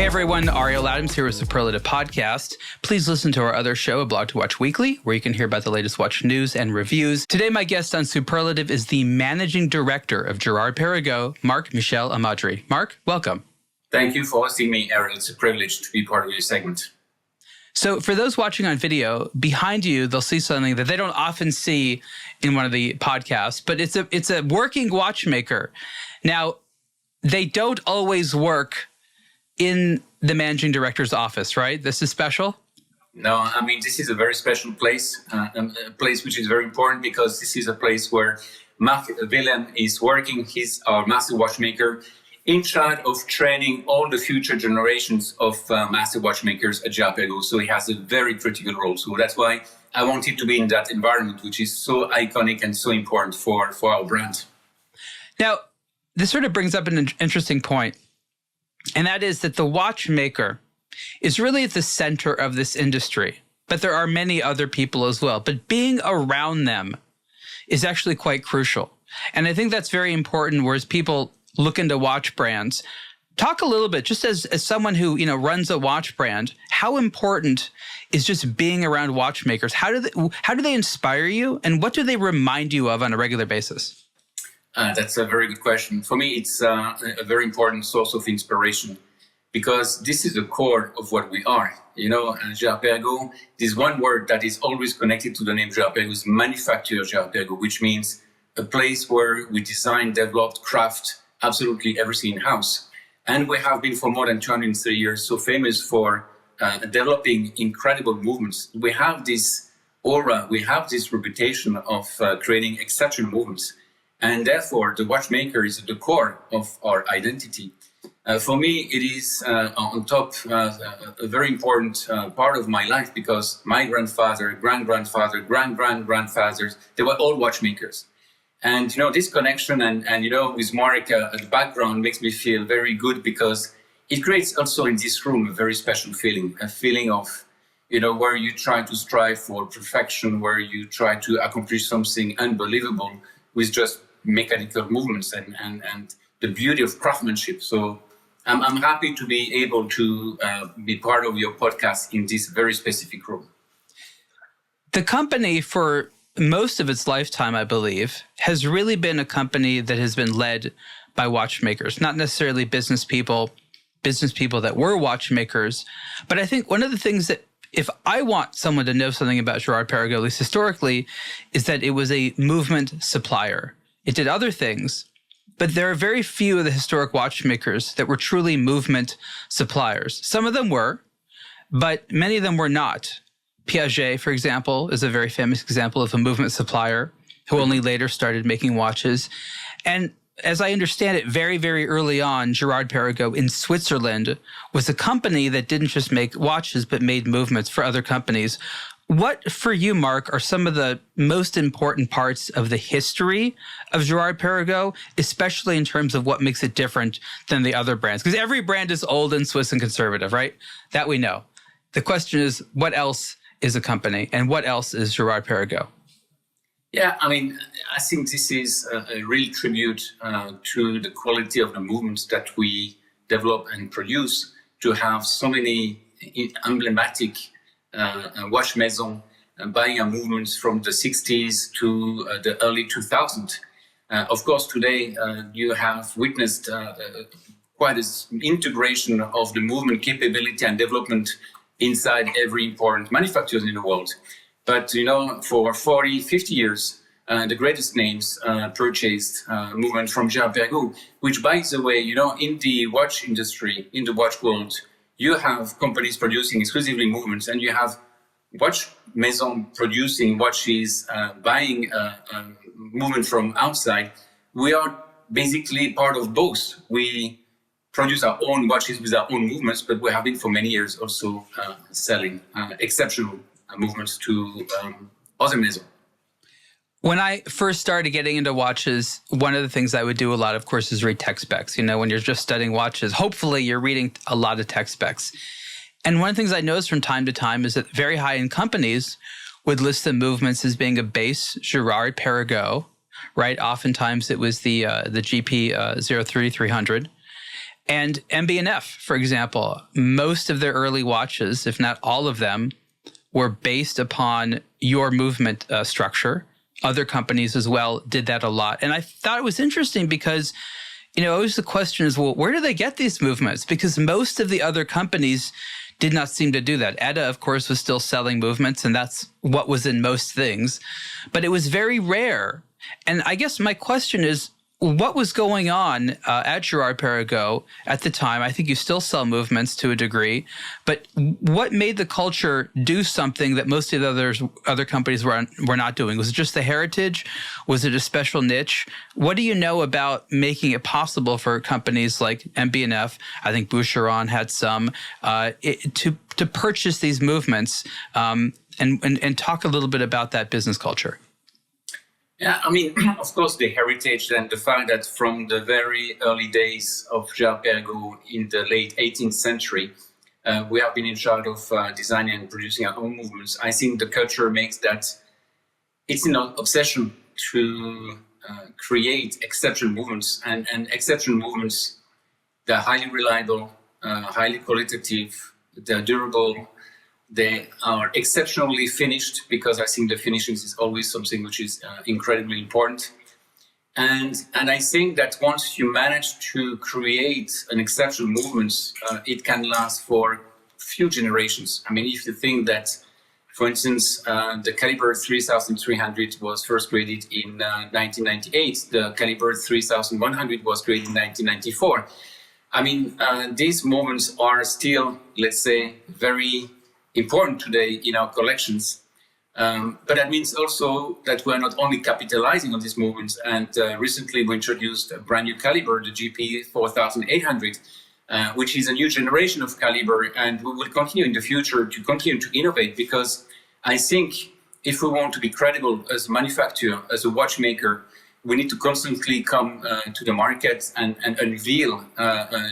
everyone, Ariel Adams here with Superlative Podcast. Please listen to our other show, aBlogtoWatch Weekly, where you can hear about the latest watch news and reviews. Today, my guest on Superlative is the Managing Director of Girard-Perregaux, Marc Michel-Amadry. Marc, welcome. Thank you for hosting me, Ariel. It's a privilege to be part of your segment. So for those watching on video, behind you, they'll see something that they don't often see in one of the podcasts, but it's a working watchmaker. Now, they don't always work in the managing director's office, right? This is special? No, I mean, this is a very special place, a place which is very important because this is a place where Marc Willem is working. He's our master watchmaker in charge of training all the future generations of master watchmakers at Girard-Perregaux. So he has a very critical role. So that's why I wanted to be in that environment, which is so iconic and so important for our brand. Now, this sort of brings up an interesting point. And that is that the watchmaker is really at the center of this industry, but there are many other people as well. But being around them is actually quite crucial. And I think that's very important, whereas people look into watch brands. Talk a little bit, just as someone who runs a watch brand, how important is just being around watchmakers? How do they inspire you, and what do they remind you of on a regular basis? That's a very good question. For me, it's a very important source of inspiration because this is the core of what we are. Girard-Perregaux, this one word that is always connected to the name Girard-Perregaux is manufacturer Girard-Perregaux, which means a place where we design, develop, craft absolutely everything in-house. And we have been for more than 230 years so famous for developing incredible movements. We have this aura, we have this reputation of creating exceptional movements. And therefore, the watchmaker is at the core of our identity. For me, it is on top a very important part of my life because my grandfather, grand-grandfather, grand-grand-grandfathers, they were all watchmakers. And, this connection and with Marc at the background makes me feel very good because it creates also in this room a very special feeling, a feeling of, where you try to strive for perfection, where you try to accomplish something unbelievable with just mechanical movements and the beauty of craftsmanship. So I'm happy to be able to be part of your podcast in this very specific role. The company, for most of its lifetime, I believe, has really been a company that has been led by watchmakers, not necessarily business people that were watchmakers. But I think one of the things that, if I want someone to know something about Girard-Perregaux, at least historically, is that it was a movement supplier. It did other things, but there are very few of the historic watchmakers that were truly movement suppliers. Some of them were, but many of them were not. Piaget, for example, is a very famous example of a movement supplier who only later started making watches. And as I understand it, very, very early on, Girard-Perregaux in Switzerland was a company that didn't just make watches, but made movements for other companies. What, for you, Marc, are some of the most important parts of the history of Girard-Perregaux, especially in terms of what makes it different than the other brands? Because every brand is old and Swiss and conservative, right? That we know. The question is, what else is a company, and what else is Girard-Perregaux? Yeah, I think this is a real tribute to the quality of the movements that we develop and produce, to have so many emblematic watch maisons buying our movements from the 60s to the early 2000s. Of course, today you have witnessed quite an integration of the movement capability and development inside every important manufacturer in the world. But, for 40, 50 years, the greatest names purchased movement from Girard-Perregaux, which, by the way, in the watch industry, in the watch world, you have companies producing exclusively movements, and you have watch maison producing watches, buying movement from outside. We are basically part of both. We produce our own watches with our own movements, but we have been for many years also selling exceptional movements to other maisons. When I first started getting into watches, one of the things I would do a lot, of course, is read tech specs. When you're just studying watches, hopefully you're reading a lot of tech specs. And one of the things I noticed from time to time is that very high-end companies would list the movements as being a base Girard-Perregaux, right? Oftentimes it was the GP 03300. And MB&F, for example, most of their early watches, if not all of them, were based upon your movement structure. Other companies as well did that a lot. And I thought it was interesting because, always the question is, well, where do they get these movements? Because most of the other companies did not seem to do that. ETA, of course, was still selling movements, and that's what was in most things. But it was very rare. And I guess my question is, what was going on at Girard-Perregaux at the time? I think you still sell movements to a degree, but what made the culture do something that most of the other companies were not doing? Was it just the heritage? Was it a special niche? What do you know about making it possible for companies like MB&F? I think Boucheron had some to purchase these movements and talk a little bit about that business culture. Yeah, I mean, of course, the heritage and the fact that from the very early days of Girard-Perregaux in the late 18th century, we have been in charge of designing and producing our own movements. I think the culture makes that it's an obsession to create exceptional movements and exceptional movements. They're highly reliable, highly qualitative, they're durable. They are exceptionally finished, because I think the finishing is always something which is incredibly important. And I think that once you manage to create an exceptional movement, it can last for few generations. I mean, if you think that, for instance, the caliber 3300 was first created in 1998, the caliber 3100 was created in 1994. I mean, these movements are still, let's say, very important today in our collections. But that means also that we're not only capitalizing on these movements, and recently we introduced a brand new caliber, the GP 4800, which is a new generation of caliber, and we will continue in the future to continue to innovate, because I think if we want to be credible as a manufacturer, as a watchmaker, we need to constantly come to the market and unveil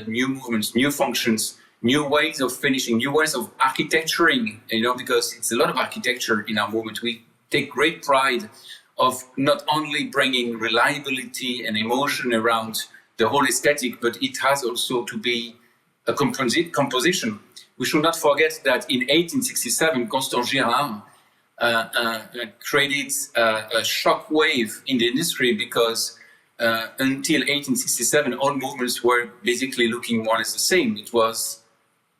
new movements, new functions, new ways of finishing, new ways of architecturing, because it's a lot of architecture in our movement. We take great pride of not only bringing reliability and emotion around the whole aesthetic, but it has also to be a composition. We should not forget that in 1867, Constant Girard created a shock wave in the industry, because until 1867, all movements were basically looking more or less the same. It was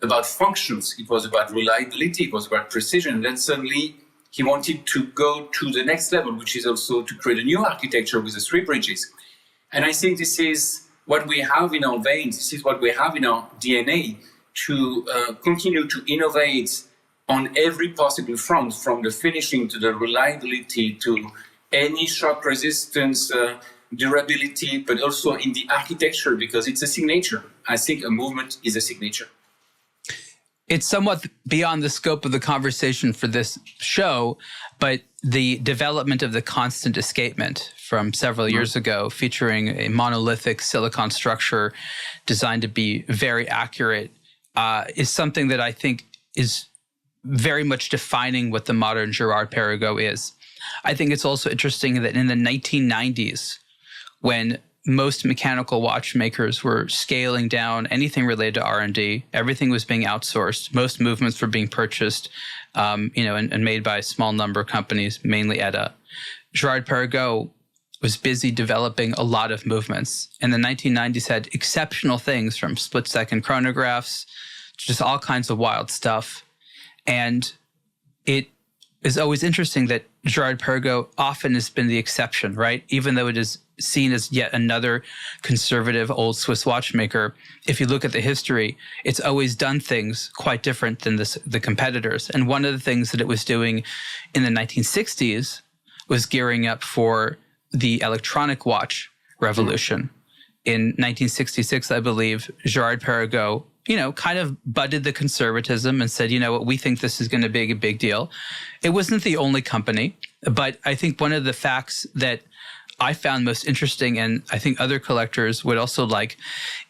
about functions, it was about reliability, it was about precision. And then suddenly he wanted to go to the next level, which is also to create a new architecture with the three bridges. And I think this is what we have in our veins, this is what we have in our DNA, to continue to innovate on every possible front, from the finishing to the reliability to any shock resistance, durability, but also in the architecture, because it's a signature. I think a movement is a signature. It's somewhat beyond the scope of the conversation for this show, but the development of the constant escapement from several years ago, featuring a monolithic silicon structure designed to be very accurate, is something that I think is very much defining what the modern Girard-Perregaux is. I think it's also interesting that in the 1990s, when most mechanical watchmakers were scaling down anything related to R&D, everything was being outsourced. Most movements were being purchased, and made by a small number of companies, mainly ETA. Girard-Perregaux was busy developing a lot of movements. And the 1990s had exceptional things, from split-second chronographs to just all kinds of wild stuff. And it is always interesting that Girard-Perregaux often has been the exception, right? Even though it is seen as yet another conservative old Swiss watchmaker, if you look at the history, it's always done things quite different than the competitors. And one of the things that it was doing in the 1960s was gearing up for the electronic watch revolution. In 1966, I believe, Girard-Perregaux, kind of butted the conservatism and said, what, we think this is going to be a big deal. It wasn't the only company, but I think one of the facts that I found most interesting, and I think other collectors would also like,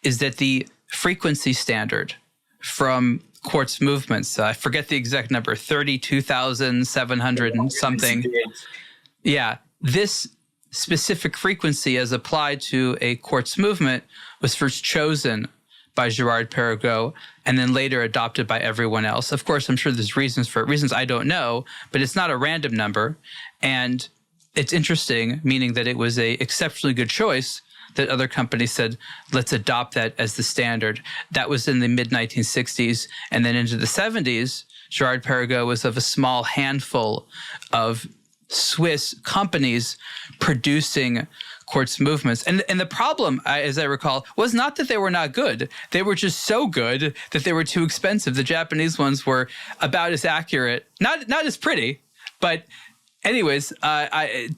is that the frequency standard from quartz movements, I forget the exact number, 32,700 and something. Yeah, this specific frequency as applied to a quartz movement was first chosen by Girard-Perregaux and then later adopted by everyone else. Of course, I'm sure there's reasons for it, reasons I don't know, but it's not a random number. And it's interesting, meaning that it was a exceptionally good choice that other companies said, let's adopt that as the standard. That was in the mid-1960s. And then into the 70s, Girard-Perregaux was of a small handful of Swiss companies producing quartz movements. And the problem, as I recall, was not that they were not good. They were just so good that they were too expensive. The Japanese ones were about as accurate, not as pretty, but anyways,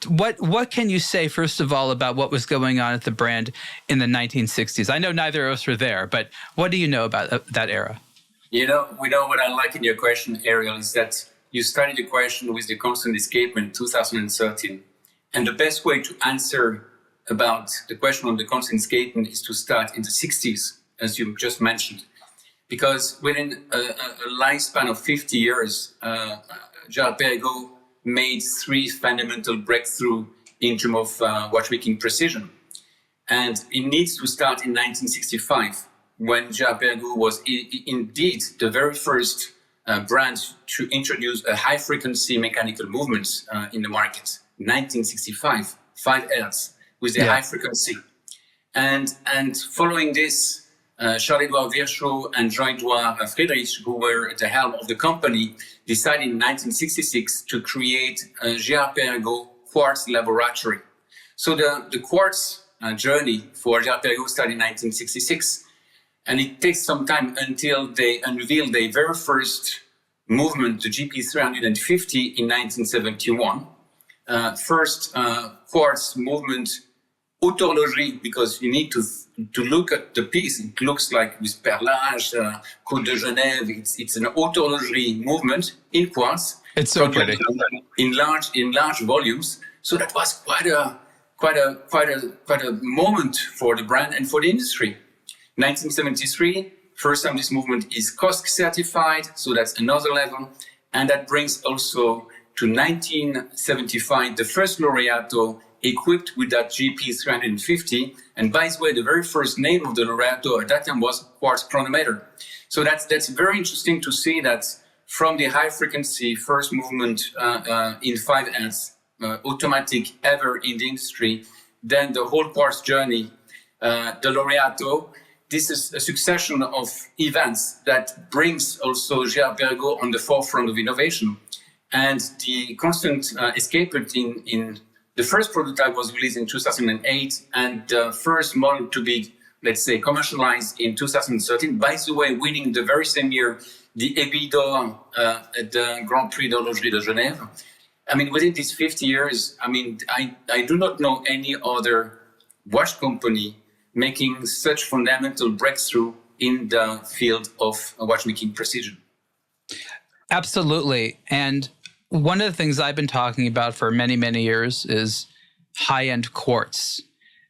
what can you say, first of all, about what was going on at the brand in the 1960s? I know neither of us were there, but what do you know about that era? We know what I like in your question, Ariel, is that you started the question with the constant escapement in 2013. And the best way to answer about the question on the constant escapement is to start in the 60s, as you just mentioned. Because within a lifespan of 50 years, Girard-Perregaux made three fundamental breakthroughs in terms of watchmaking precision. And it needs to start in 1965, when Girard-Perregaux was indeed the very first brand to introduce a high-frequency mechanical movements in the market. 1965, 5 Hz, with the high frequency. And following this, Charles-Édouard Virchow and Jean-Édouard Friedrich, who were at the helm of the company, decided in 1966 to create a Girard-Perregaux quartz laboratory. So the quartz journey for Girard-Perregaux started in 1966. And it takes some time until they unveiled their very first movement, the GP350, in 1971. First quartz movement, haute horlogerie, because you need to look at the piece. It looks like with perlage, Côte de Genève. It's an haute horlogerie movement in quartz. It's so pretty. In large volumes. So that was quite a moment for the brand and for the industry. 1973, first time this movement is COSC certified, so that's another level. And that brings also to 1975, the first Laureato equipped with that GP350. And by the way, the very first name of the Laureato at that time was quartz chronometer. So that's very interesting to see that from the high frequency first movement in 5 Hz, automatic ever in the industry, then the whole quartz journey, the Laureato. This is a succession of events that brings also Girard-Perregaux on the forefront of innovation. And the constant escapement in the first prototype was released in 2008, and the first model to be, let's say, commercialized in 2013. By the way, winning the very same year the Aiguille d'Or at the Grand Prix d'Horlogerie de Genève. I mean, within these 50 years, I mean, I do not know any other watch company making such fundamental breakthrough in the field of watchmaking precision. Absolutely. And one of the things I've been talking about for many, many years is high-end quartz.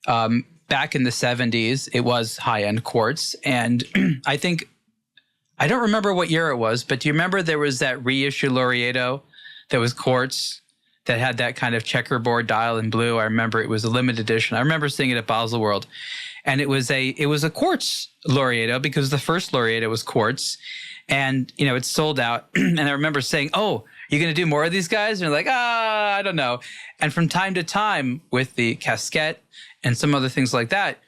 Back in the 70s, it was high-end quartz. And I don't remember what year it was, but do you remember there was that reissue Laureato that was quartz that had that kind of checkerboard dial in blue? I remember it was a limited edition. I remember seeing it at Basel World. And it was a quartz Laureato because the first Laureato was quartz. And, you know, it sold out. And I remember saying, oh, you're going to do more of these guys? And you're like, I don't know. And from time to time with the casquette and some other things like that,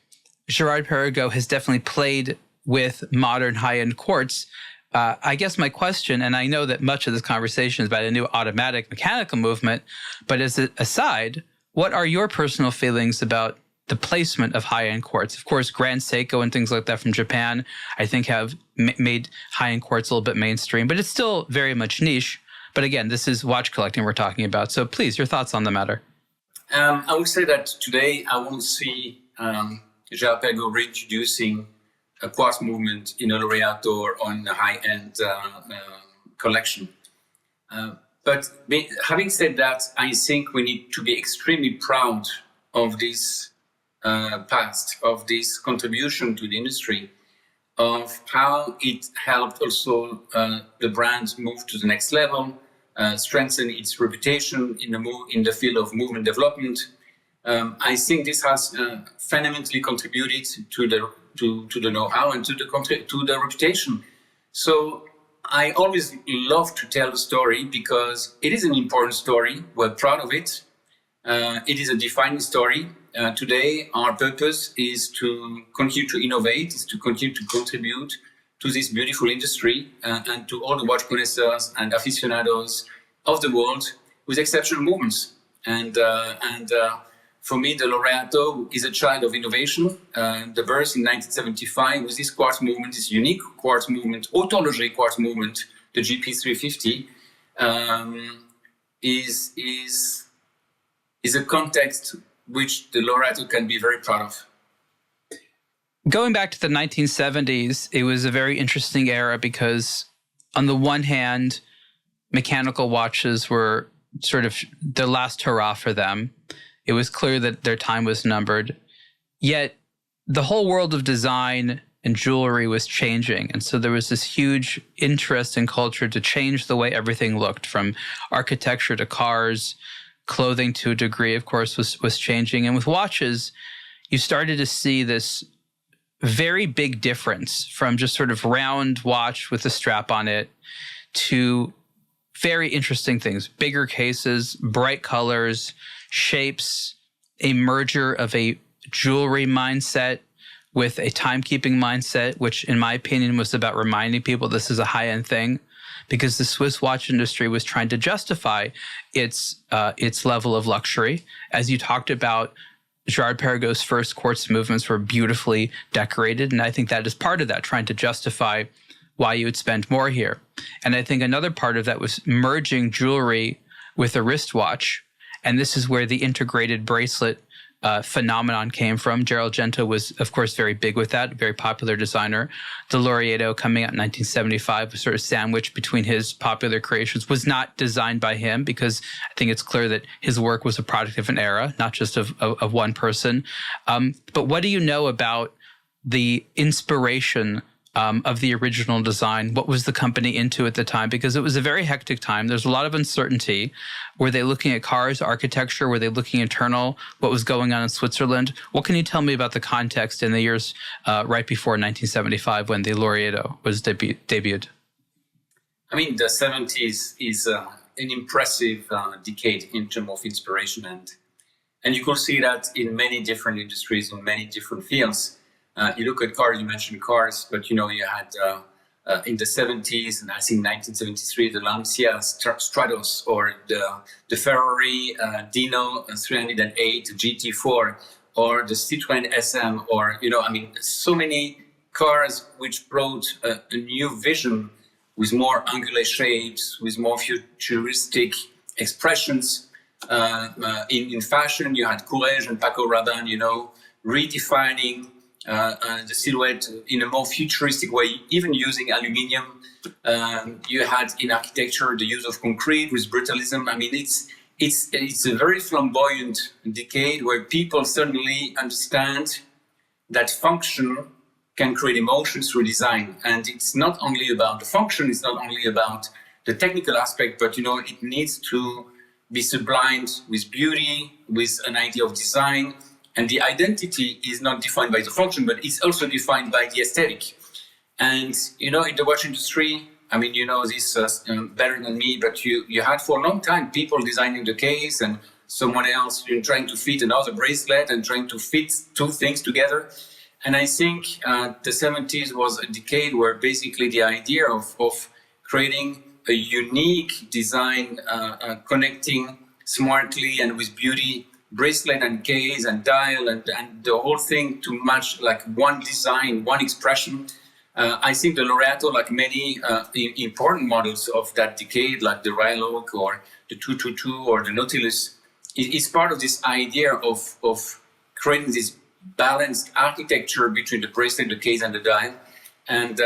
Girard-Perregaux has definitely played with modern high-end quartz. I guess my question, and I know that much of this conversation is about a new automatic mechanical movement, but as an aside, what are your personal feelings about the placement of high-end quartz? Of course, Grand Seiko and things like that from Japan, I think have made high-end quartz a little bit mainstream, but it's still very much niche. But again, this is watch collecting we're talking about. So please, your thoughts on the matter. I would say that today I won't see Girard-Perregaux reintroducing a quartz movement in a Laureato or on a high-end collection. But having said that, I think we need to be extremely proud of this past, of this contribution to the industry, of how it helped also the brand move to the next level, strengthen its reputation in the field of movement development. I think this has fundamentally contributed to the the know-how and to the reputation. So I always love to tell the story because it is an important story. We're proud of it. It is a defining story. Today, our purpose is to continue to innovate, is to continue to contribute to this beautiful industry and to all the watch connoisseurs and aficionados of the world with exceptional movements. And for me, the Laureato is a child of innovation. The birth in 1975 with this quartz movement, this unique quartz movement, haute horlogerie quartz movement, the GP350, is a context which the Laureato can be very proud of. Going back to the 1970s, it was a very interesting era because on the one hand, mechanical watches were sort of the last hurrah for them. It was clear that their time was numbered. Yet the whole world of design and jewelry was changing. And so there was this huge interest in culture to change the way everything looked, from architecture to cars. Clothing, to a degree, of course, was changing. And with watches, you started to see this very big difference from just sort of round watch with a strap on it to very interesting things, bigger cases, bright colors, shapes, a merger of a jewelry mindset with a timekeeping mindset, which in my opinion was about reminding people this is a high-end thing, because the Swiss watch industry was trying to justify its level of luxury. As you talked about, Girard-Perregaux's first quartz movements were beautifully decorated, and I think that is part of that, trying to justify why you would spend more here. And I think another part of that was merging jewelry with a wristwatch, and this is where the integrated bracelet phenomenon came from. Gerald Gento was, of course, very big with that, very popular designer. The Laureato, coming out in 1975, was sort of sandwiched between his popular creations, was not designed by him because I think it's clear that his work was a product of an era, not just of one person. But what do you know about the inspiration of the original design? What was the company into at the time? Because it was a very hectic time. There's a lot of uncertainty. Were they looking at cars, architecture? Were they looking internal? What was going on in Switzerland? What can you tell me about the context in the years right before 1975 when the Laureato was debuted? I mean, the 70s is an impressive decade in terms of inspiration. And you could see that in many different industries, in many different fields. You look at cars, you mentioned cars, but you had in the 70s, and I think 1973, the Lancia Stratos, or the Ferrari Dino 308 GT4, or the Citroën SM, or, so many cars which brought a new vision with more angular shapes, with more futuristic expressions. In fashion, you had Courrèges and Paco Rabanne, redefining the silhouette in a more futuristic way, even using aluminium. You had in architecture the use of concrete with brutalism. I mean, it's a very flamboyant decade where people suddenly understand that function can create emotions through design. And it's not only about the function, it's not only about the technical aspect, but it needs to be sublimed with beauty, with an idea of design. And the identity is not defined by the function, but it's also defined by the aesthetic. And, in the watch industry, this better than me, but you had for a long time people designing the case and someone else trying to fit another bracelet and trying to fit two things together. And I think the 70s was a decade where basically the idea of creating a unique design, connecting smartly and with beauty, bracelet and case and dial and the whole thing to match like one design, one expression. I think the Laureato, like many important models of that decade, like the Royal Oak or the 222 or the Nautilus, is part of this idea of creating this balanced architecture between the bracelet, the case, and the dial. And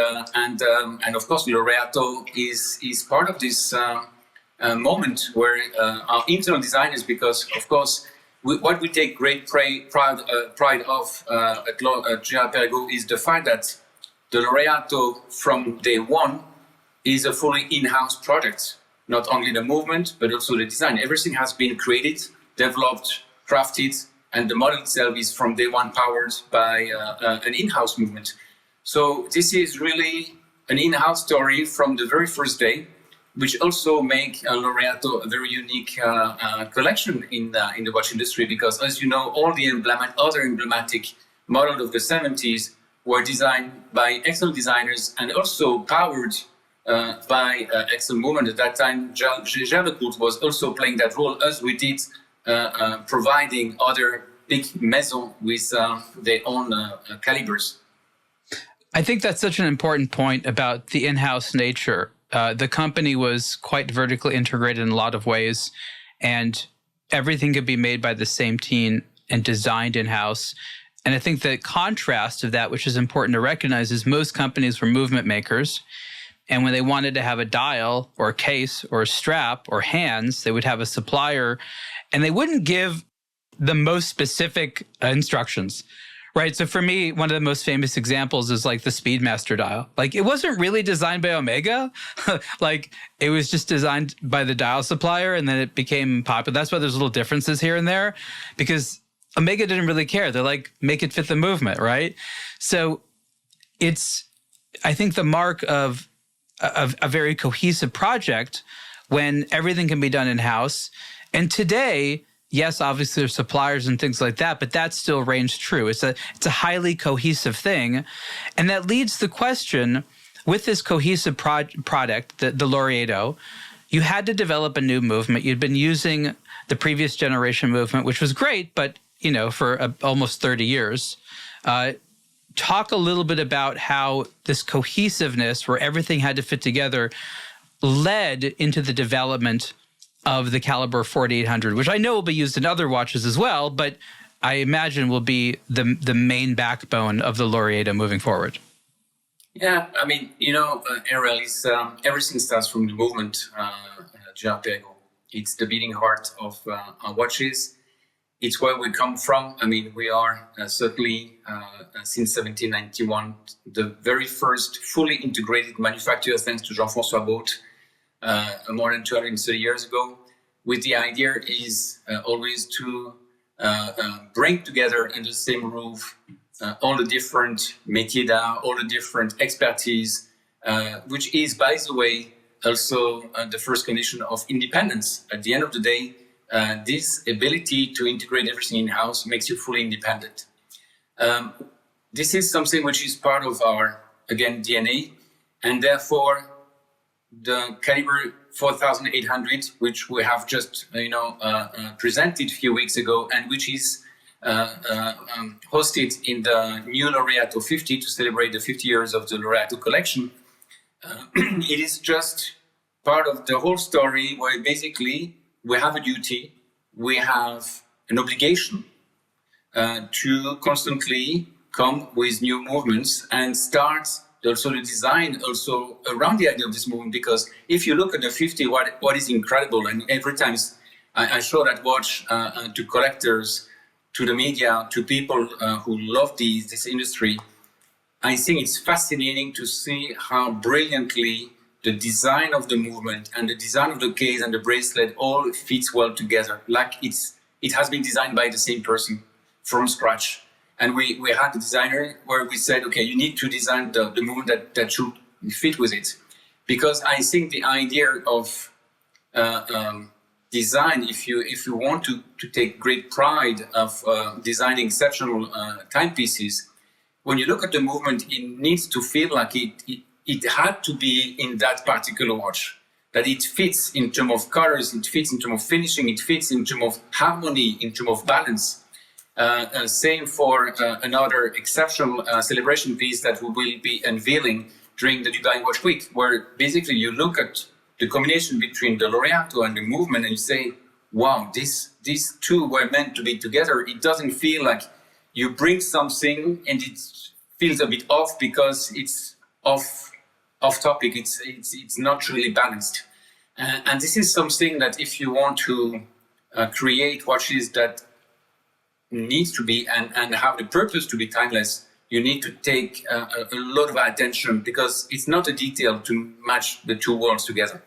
of course, Laureato is part of this moment where our internal designers, because of course, what we take great pride of at Girard-Perregaux is the fact that the Laureato from day one is a fully in-house product. Not only the movement, but also the design. Everything has been created, developed, crafted, and the model itself is from day one powered by an in-house movement. So this is really an in-house story from the very first day, which also make Laureato a very unique collection in the watch industry, because as you know, all the other emblematic models of the 70s were designed by excellent designers and also powered by excellent movement. At that time, Girard-Perregaux was also playing that role, as we did, providing other big maisons with their own calibers. I think that's such an important point about the in-house nature. The company was quite vertically integrated in a lot of ways, and everything could be made by the same team and designed in-house. And I think the contrast of that, which is important to recognize, is most companies were movement makers. And when they wanted to have a dial or a case or a strap or hands, they would have a supplier, and they wouldn't give the most specific instructions. Right. So for me, one of the most famous examples is like the Speedmaster dial. Like, it wasn't really designed by Omega. Like, it was just designed by the dial supplier, and then it became popular. That's why there's little differences here and there, because Omega didn't really care. They're like, make it fit the movement. Right. So it's, I think, the mark of a very cohesive project when everything can be done in-house. And today, yes, obviously there's suppliers and things like that, but that still reigns true. It's a highly cohesive thing. And that leads the question, with this cohesive product, the Laureato, you had to develop a new movement. You'd been using the previous generation movement, which was great, but for almost 30 years. Talk a little bit about how this cohesiveness, where everything had to fit together, led into the development of the caliber 4800, which I know will be used in other watches as well, but I imagine will be the main backbone of the Laureato moving forward. Yeah, I mean, Ariel, is everything starts from the movement, Girard-Perregaux. It's the beating heart of our watches. It's where we come from. I mean, we are certainly, since 1791, the very first fully integrated manufacturer, thanks to Jean-François Baute, more than 230 years ago, with the idea is always to bring together in the same roof all the different métiers d'art, all the different expertise, which is, by the way, also the first condition of independence. At the end of the day, this ability to integrate everything in-house makes you fully independent. This is something which is part of our, again, DNA, and therefore the caliber 4800, which we have just presented a few weeks ago, and which is hosted in the new Laureato 50 to celebrate the 50 years of the Laureato collection. It is just part of the whole story, where basically we have a duty, we have an obligation to constantly come with new movements and start also the design also around the idea of this movement. Because if you look at the 50, what is incredible, and every time I show that watch to collectors, to the media, to people who love this industry, I think it's fascinating to see how brilliantly the design of the movement and the design of the case and the bracelet all fits well together. Like it has been designed by the same person from scratch. And we had a designer where we said, okay, you need to design the movement that should fit with it. Because I think the idea of design, if you want to take great pride of designing exceptional timepieces, when you look at the movement, it needs to feel like it had to be in that particular watch, that it fits in terms of colors, it fits in terms of finishing, it fits in terms of harmony, in terms of balance. Same for another exceptional celebration piece that we will be unveiling during the Dubai Watch Week, where basically you look at the combination between the Laureato and the movement and you say, wow, these two were meant to be together. It doesn't feel like you bring something and it feels a bit off because it's off topic. It's not really balanced. And this is something that if you want to create watches that needs to be and have the purpose to be timeless, you need to take a lot of attention, because it's not a detail to match the two worlds together.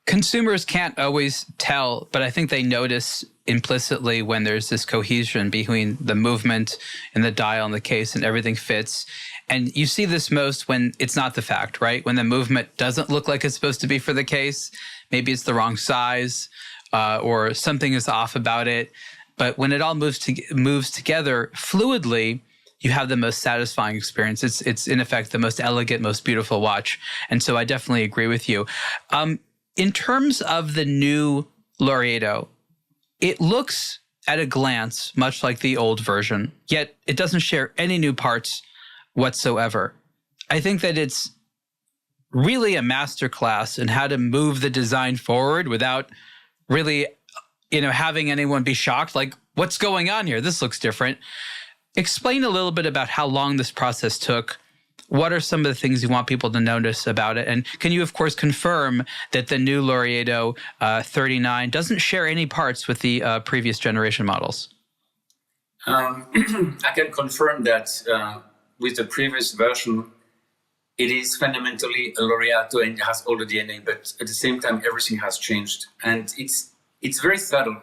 Consumers can't always tell, but I think they notice implicitly when there's this cohesion between the movement and the dial and the case and everything fits. And you see this most when it's not the fact, right? When the movement doesn't look like it's supposed to be for the case, maybe it's the wrong size or something is off about it. But when it all moves together fluidly, you have the most satisfying experience. It's in effect the most elegant, most beautiful watch. And so I definitely agree with you. In terms of the new Laureato, it looks at a glance much like the old version, yet it doesn't share any new parts whatsoever. I think that it's really a masterclass in how to move the design forward without really, having anyone be shocked, like, what's going on here? This looks different. Explain a little bit about how long this process took. What are some of the things you want people to notice about it? And can you, of course, confirm that the new Laureato 39 doesn't share any parts with the previous generation models? I can confirm that with the previous version, it is fundamentally a Laureato and it has all the DNA, but at the same time, everything has changed. And it's very subtle.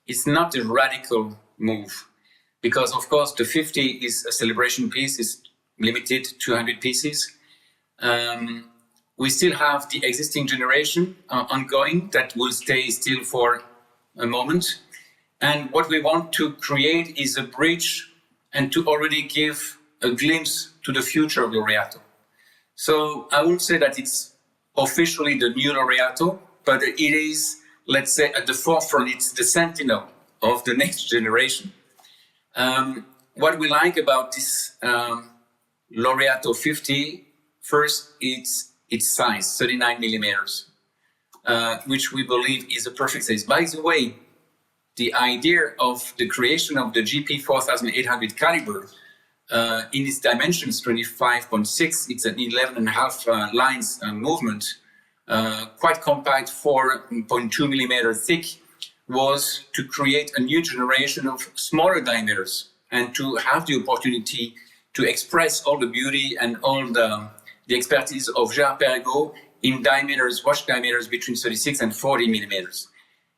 It's not a radical move because, of course, the 50 is a celebration piece. It's limited 200 pieces. We still have the existing generation ongoing that will stay still for a moment. And what we want to create is a bridge and to already give a glimpse to the future of Laureato. So I would say that it's officially the new Laureato, but it is, let's say, at the forefront. It's the sentinel of the next generation. What we like about this Laureato 50, first, its size, 39 millimeters, which we believe is a perfect size. By the way, the idea of the creation of the GP 4800 caliber in its dimensions, 25.6, it's an 11.5 lines movement, quite compact, 4.2 millimeter thick, was to create a new generation of smaller diameters and to have the opportunity to express all the beauty and all the expertise of Girard-Perregaux in diameters, watch diameters between 36 and 40 millimeters.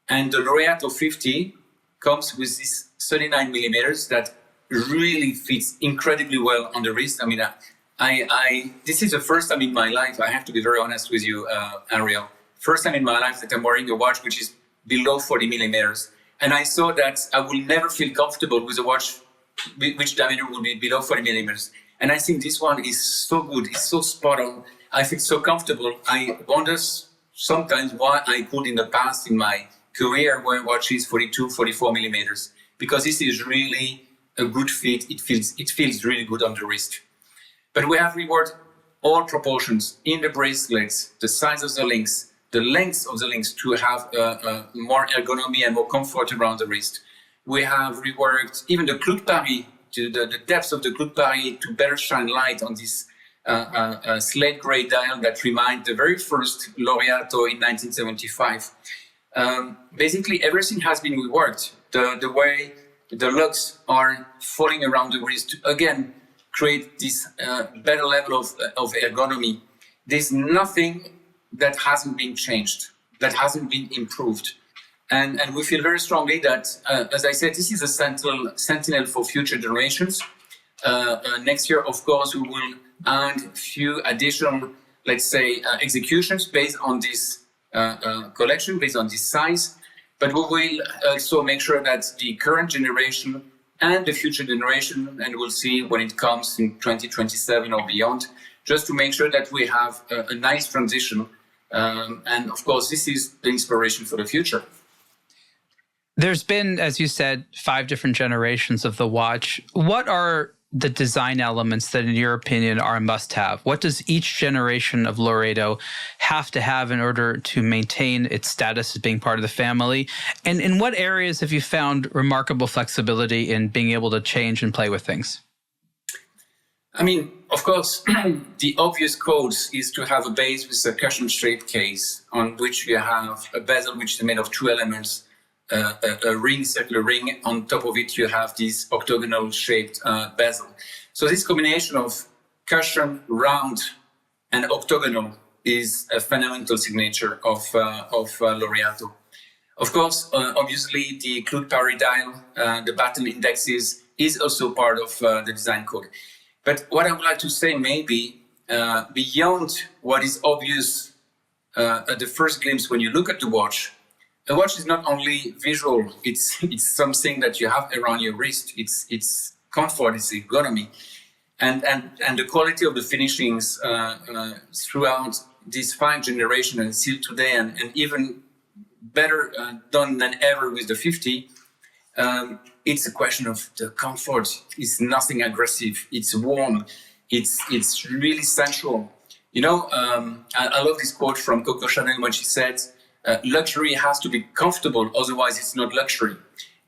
And the Laureato 50 comes with this 39 millimeters that really fits incredibly well on the wrist. I mean, this is the first time in my life, I have to be very honest with you, Ariel, first time in my life that I'm wearing a watch which is below 40 millimeters. And I saw that I will never feel comfortable with a watch which diameter will be below 40 millimeters. And I think this one is so good, it's so spot on. I feel so comfortable. I wonder sometimes why I could in the past in my career wear watches 42, 44 millimeters, because this is really a good fit. It feels really good on the wrist. But we have reworked all proportions in the bracelets, the size of the links, the length of the links to have more ergonomy and more comfort around the wrist. We have reworked even the clou de Paris, to the depth of the clou de Paris to better shine light on this slate gray dial that reminds the very first Laureato in 1975. Basically, everything has been reworked. The way the lugs are falling around the wrist to, again, create this better level of ergonomy. There's nothing that hasn't been changed, that hasn't been improved. And we feel very strongly that, as I said, this is a sentinel for future generations. Next year, of course, we will add a few additional, let's say, executions based on this collection, based on this size. But we will also make sure that the current generation and the future generation, and we'll see when it comes in 2027 or beyond, just to make sure that we have a nice transition. And of course, this is the inspiration for the future. There's been, as you said, 5 different generations of the watch. What are the design elements that, in your opinion, are a must-have? What does each generation of Laureato have to have in order to maintain its status as being part of the family? And in what areas have you found remarkable flexibility in being able to change and play with things? I mean, of course, the obvious codes is to have a base with a cushion-shaped case on which you have a bezel which is made of 2 elements, a ring, circular ring. On top of it, you have this octagonal-shaped bezel. So this combination of cushion, round, and octagonal is a fundamental signature of Laureato. Of course, obviously, the Claude Parry dial, the battle indexes is also part of the design code. But what I would like to say, maybe beyond what is obvious at the first glimpse when you look at the watch, a watch is not only visual; it's something that you have around your wrist. It's comfort, it's ergonomy, and the quality of the finishings throughout these 5 generations and still today, and even better done than ever with the 50. It's a question of the comfort. It's nothing aggressive. It's warm. It's really sensual. You know, I love this quote from Coco Chanel when she said, luxury has to be comfortable, otherwise it's not luxury.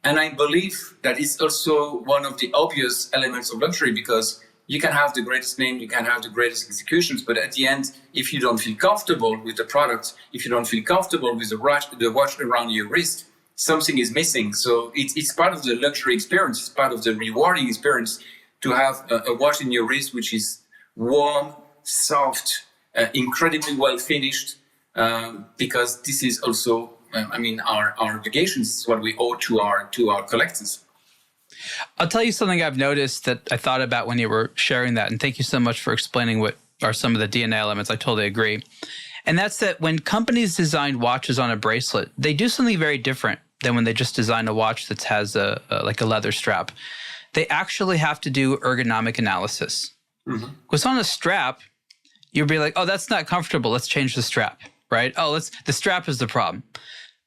And I believe that it's also one of the obvious elements of luxury, because you can have the greatest name, you can have the greatest executions, but at the end, if you don't feel comfortable with the product, if you don't feel comfortable with the watch around your wrist, something is missing. So it's part of the luxury experience, it's part of the rewarding experience to have a watch in your wrist which is warm, soft, incredibly well finished, because this is also, our obligations. It's what we owe to our collectors. I'll tell you something I've noticed that I thought about when you were sharing that, and thank you so much for explaining what are some of the DNA elements. I totally agree. And that's that when companies design watches on a bracelet, they do something very different than when they just design a watch that has a leather strap. They actually have to do ergonomic analysis. Because on a strap, you'll be like, oh, that's not comfortable. Let's change the strap, right? Oh, the strap is the problem.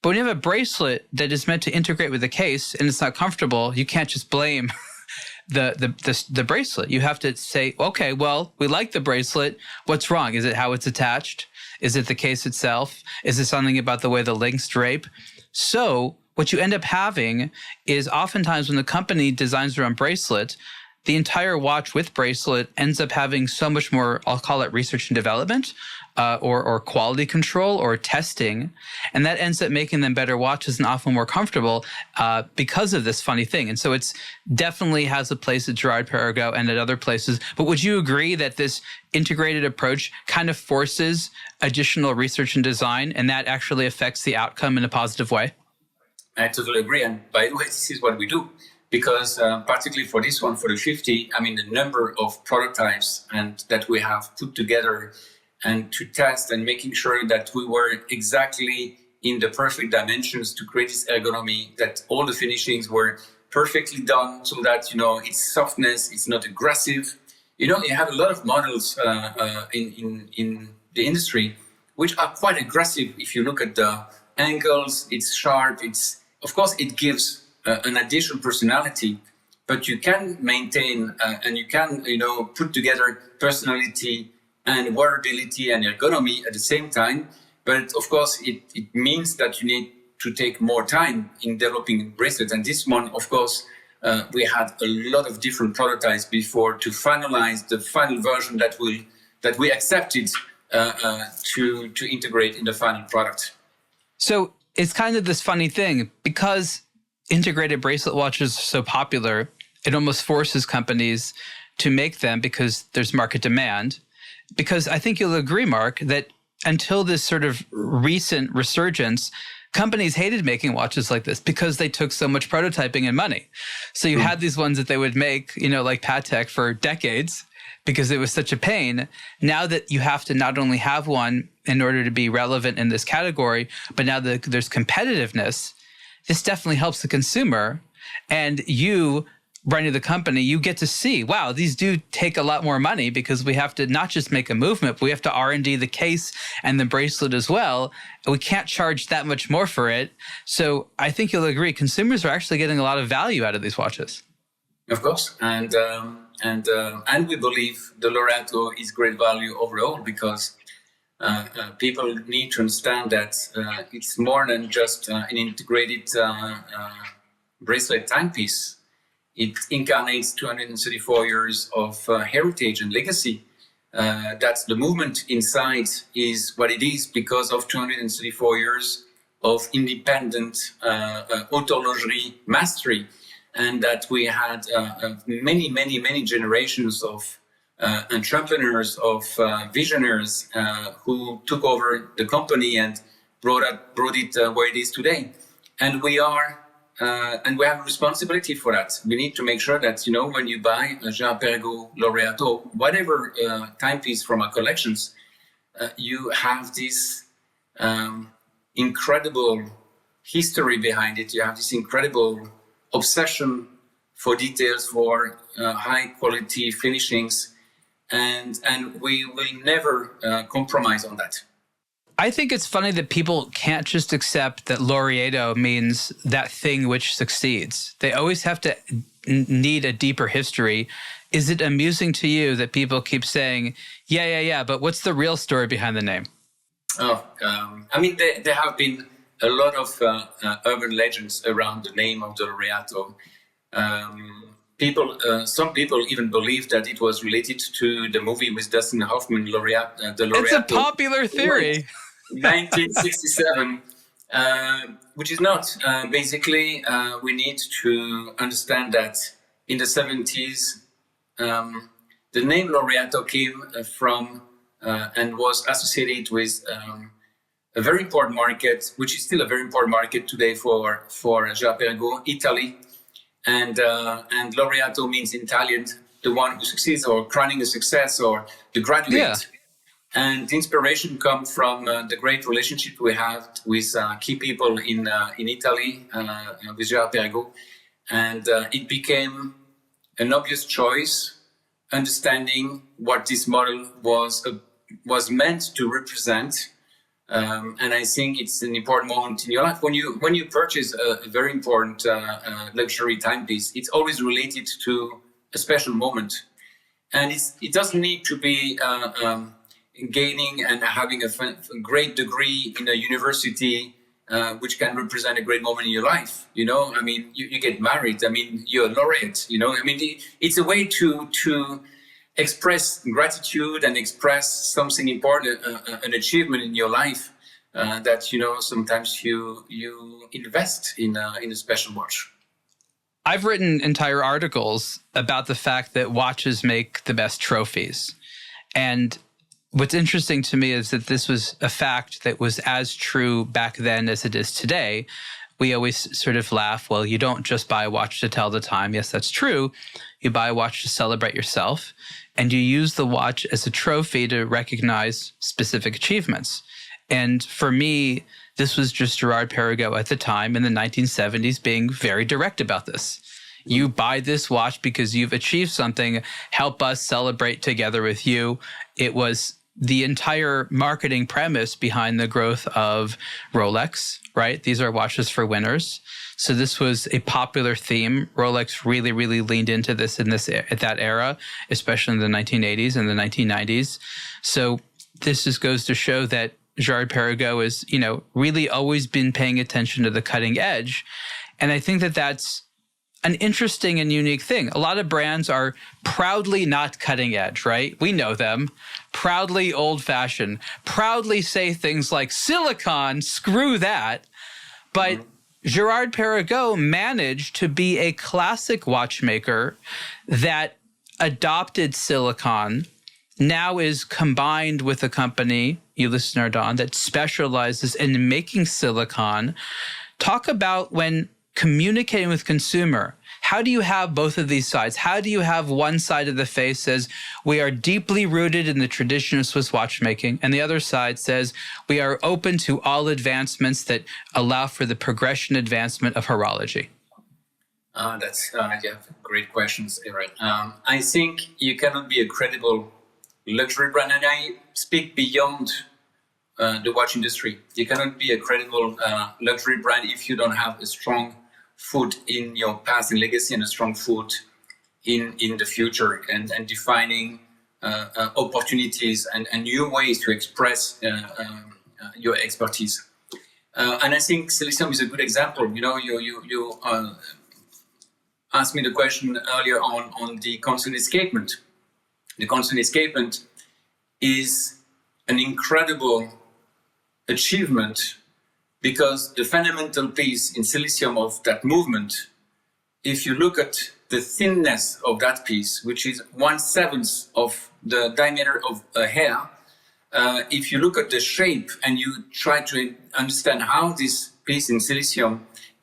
But when you have a bracelet that is meant to integrate with the case and it's not comfortable, you can't just blame the bracelet. You have to say, okay, well, we like the bracelet. What's wrong? Is it how it's attached? Is it the case itself? Is it something about the way the links drape? So what you end up having is oftentimes when the company designs their own bracelet, the entire watch with bracelet ends up having so much more, I'll call it research and development, or quality control or testing. And that ends up making them better watches and often more comfortable because of this funny thing. And so it's definitely has a place at Girard-Perregaux and at other places. But would you agree that this integrated approach kind of forces additional research and design, and that actually affects the outcome in a positive way? I totally agree. And by the way, this is what we do. Because particularly for this one, for the 50, the number of prototypes and that we have put together and to test and making sure that we were exactly in the perfect dimensions to create this ergonomy, that all the finishings were perfectly done so that, it's softness, it's not aggressive. You have a lot of models in the industry which are quite aggressive. If you look at the angles, it's sharp, of course, it gives an additional personality, but you can maintain and you can, put together personality and wearability and ergonomy at the same time. But of course, it means that you need to take more time in developing bracelets. And this one, of course, we had a lot of different prototypes before to finalize the final version that we accepted to integrate in the final product. So it's kind of this funny thing, because integrated bracelet watches are so popular, it almost forces companies to make them because there's market demand. Because I think you'll agree, Marc, that until this sort of recent resurgence, companies hated making watches like this because they took so much prototyping and money. So you had these ones that they would make, like Patek for decades because it was such a pain. Now that you have to not only have one in order to be relevant in this category, but now that there's competitiveness, this definitely helps the consumer. And you, running the company, you get to see, wow, these do take a lot more money because we have to not just make a movement, but we have to R&D the case and the bracelet as well. And we can't charge that much more for it. So I think you'll agree, consumers are actually getting a lot of value out of these watches. Of course. And we believe the Laureato is great value overall because people need to understand that it's more than just an integrated bracelet timepiece. It incarnates 234 years of heritage and legacy. That the movement inside is what it is because of 234 years of independent haute horlogerie mastery, and that we had many generations of entrepreneurs, of visionaries who took over the company and brought it where it is today. And we have a responsibility for that. We need to make sure that, when you buy a Girard-Perregaux, Laureato, whatever timepiece from our collections, you have this incredible history behind it. You have this incredible obsession for details, for high quality finishings, and we will never compromise on that. I think it's funny that people can't just accept that Laureato means that thing which succeeds. They always have to need a deeper history. Is it amusing to you that people keep saying, yeah, but what's the real story behind the name? There have been a lot of urban legends around the name of the Laureato. Some people even believe that it was related to the movie with Dustin Hoffman, Laureato. It's a popular theory. 1967, which is not. Basically, we need to understand that in the 70s, the name Laureato came from and was associated with a very important market, which is still a very important market today for Girard-Perregaux, Italy. And Laureato means in Italian, the one who succeeds, or crowning a success, or the graduate. Yeah. And the inspiration comes from the great relationship we have with key people in Italy, with Girard-Perregaux. And it became an obvious choice, understanding what this model was meant to represent. And I think it's an important moment in your life. When you purchase a very important luxury timepiece, it's always related to a special moment. And it doesn't need to be gaining and having a great degree in a university, which can represent a great moment in your life. You get married. You're a laureate. It's a way to express gratitude and express something important, an achievement in your life that sometimes you invest in a special watch. I've written entire articles about the fact that watches make the best trophies. And what's interesting to me is that this was a fact that was as true back then as it is today. We always sort of laugh, well, you don't just buy a watch to tell the time. Yes, that's true. You buy a watch to celebrate yourself, and you use the watch as a trophy to recognize specific achievements. And for me, this was just Girard-Perregaux at the time in the 1970s being very direct about this. You buy this watch because you've achieved something. Help us celebrate together with you. It was the entire marketing premise behind the growth of Rolex, right? These are watches for winners. So this was a popular theme. Rolex really, really leaned into this at that era, especially in the 1980s and the 1990s. So this just goes to show that Girard-Perregaux is, really always been paying attention to the cutting edge. And I think that that's an interesting and unique thing. A lot of brands are proudly not cutting edge, right? We know them. Proudly old-fashioned. Proudly say things like silicon, screw that. But Girard-Perregaux managed to be a classic watchmaker that adopted silicon, now is combined with a company, you listened on, that specializes in making silicon. Talk about when communicating with consumer, how do you have both of these sides? How do you have one side of the face says, we are deeply rooted in the tradition of Swiss watchmaking, and the other side says, we are open to all advancements that allow for the progression advancement of horology? That's great questions, Ariel. I think you cannot be a credible luxury brand, and I speak beyond the watch industry. You cannot be a credible luxury brand if you don't have a strong foot in your past and legacy and a strong foot in the future, and defining opportunities and new ways to express your expertise. And I think Silicium is a good example. You asked me the question earlier on the constant escapement. The constant escapement is an incredible achievement, because the fundamental piece in Silicium of that movement, if you look at the thinness of that piece, which is 1/7 of the diameter of a hair, if you look at the shape and you try to understand how this piece in silicium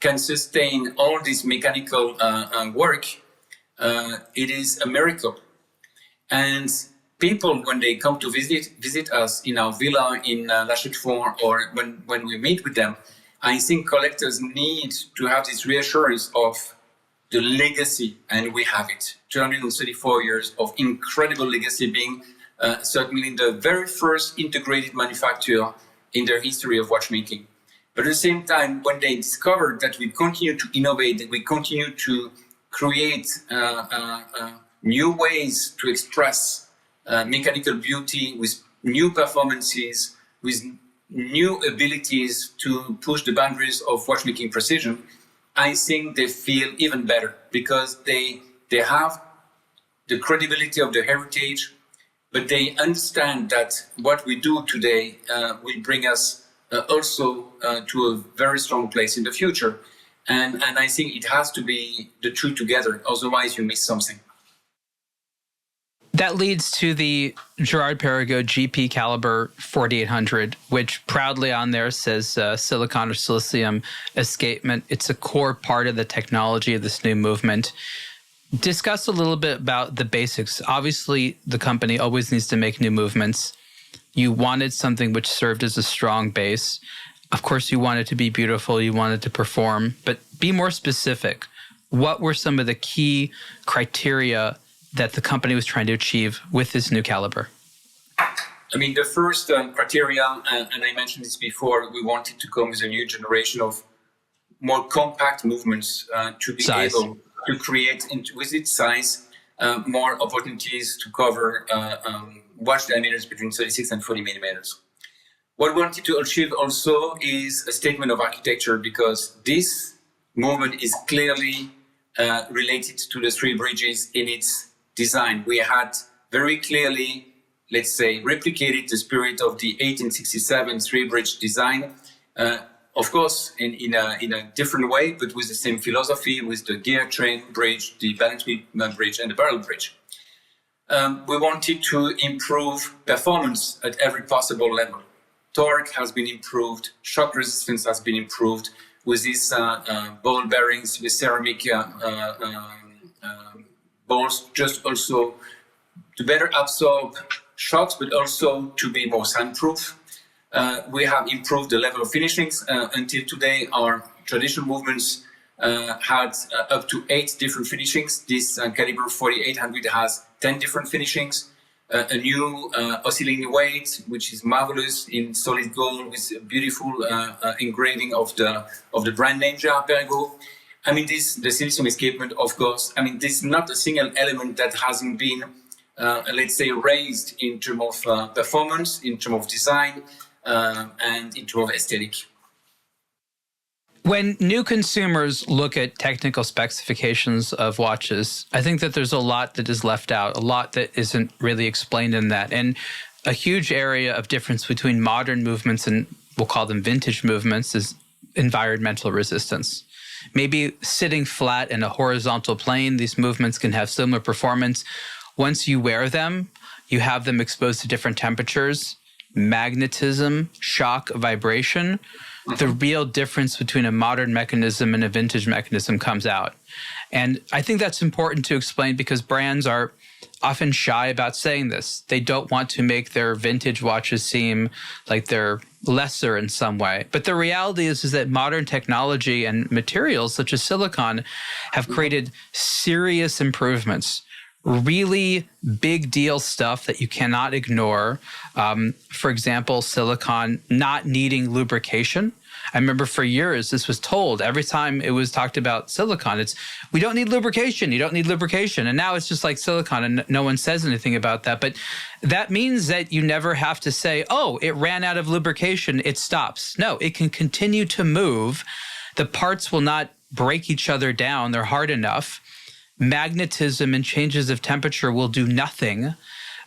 can sustain all this mechanical work, it is a miracle. And people, when they come to visit us in our villa in La Chaux-de-Fonds, or when we meet with them, I think collectors need to have this reassurance of the legacy, and we have it. 234 years of incredible legacy, being certainly the very first integrated manufacturer in the history of watchmaking. But at the same time, when they discovered that we continue to innovate, that we continue to create new ways to express mechanical beauty with new performances, with new abilities to push the boundaries of watchmaking precision, I think they feel even better, because they have the credibility of the heritage, but they understand that what we do today will bring us also to a very strong place in the future. And I think it has to be the two together, otherwise you miss something. That leads to the Girard-Perregaux GP caliber 4800, which proudly on there says silicon or silicium escapement. It's a core part of the technology of this new movement. Discuss a little bit about the basics. Obviously, the company always needs to make new movements. You wanted something which served as a strong base. Of course, you want it to be beautiful. You want it to perform. But be more specific. What were some of the key criteria that the company was trying to achieve with this new caliber? I mean, the first criteria, and I mentioned this before, we wanted to come with a new generation of more compact movements to be able to create, with its size, more opportunities to cover watch diameters between 36 and 40 millimeters. What we wanted to achieve also is a statement of architecture, because this movement is clearly related to the three bridges in its design. We had very clearly, let's say, replicated the spirit of the 1867 three-bridge design, of course, in a different way, but with the same philosophy, with the gear train bridge, the balance beam bridge, and the barrel bridge. We wanted to improve performance at every possible level. Torque has been improved, shock resistance has been improved with these ball bearings with ceramic balls, just also to better absorb shocks, but also to be more soundproof. We have improved the level of finishings. Until today, our traditional movements had up to 8 different finishings. This caliber 4800 has 10 different finishings. A new oscillating weight, which is marvelous in solid gold with a beautiful engraving of the brand name Girard-Perregaux. I mean, the silicium escapement, of course, I mean, this is not a single element that hasn't been, let's say, raised in terms of performance, in terms of design, and in terms of aesthetic. When new consumers look at technical specifications of watches, I think that there's a lot that is left out, a lot that isn't really explained in that. And a huge area of difference between modern movements and we'll call them vintage movements is environmental resistance. Maybe sitting flat in a horizontal plane, these movements can have similar performance. Once you wear them, you have them exposed to different temperatures, magnetism, shock, vibration. The real difference between a modern mechanism and a vintage mechanism comes out. And I think that's important to explain because brands are often shy about saying this. They don't want to make their vintage watches seem like they're lesser in some way. But the reality is that modern technology and materials such as silicon have created serious improvements, really big deal stuff that you cannot ignore. For example, silicon not needing lubrication. I remember for years this was told every time it was talked about silicon, it's, we don't need lubrication, you don't need lubrication. And now it's just like silicon and no one says anything about that. But that means that you never have to say, oh, it ran out of lubrication, it stops. No, it can continue to move. The parts will not break each other down, they're hard enough. Magnetism and changes of temperature will do nothing.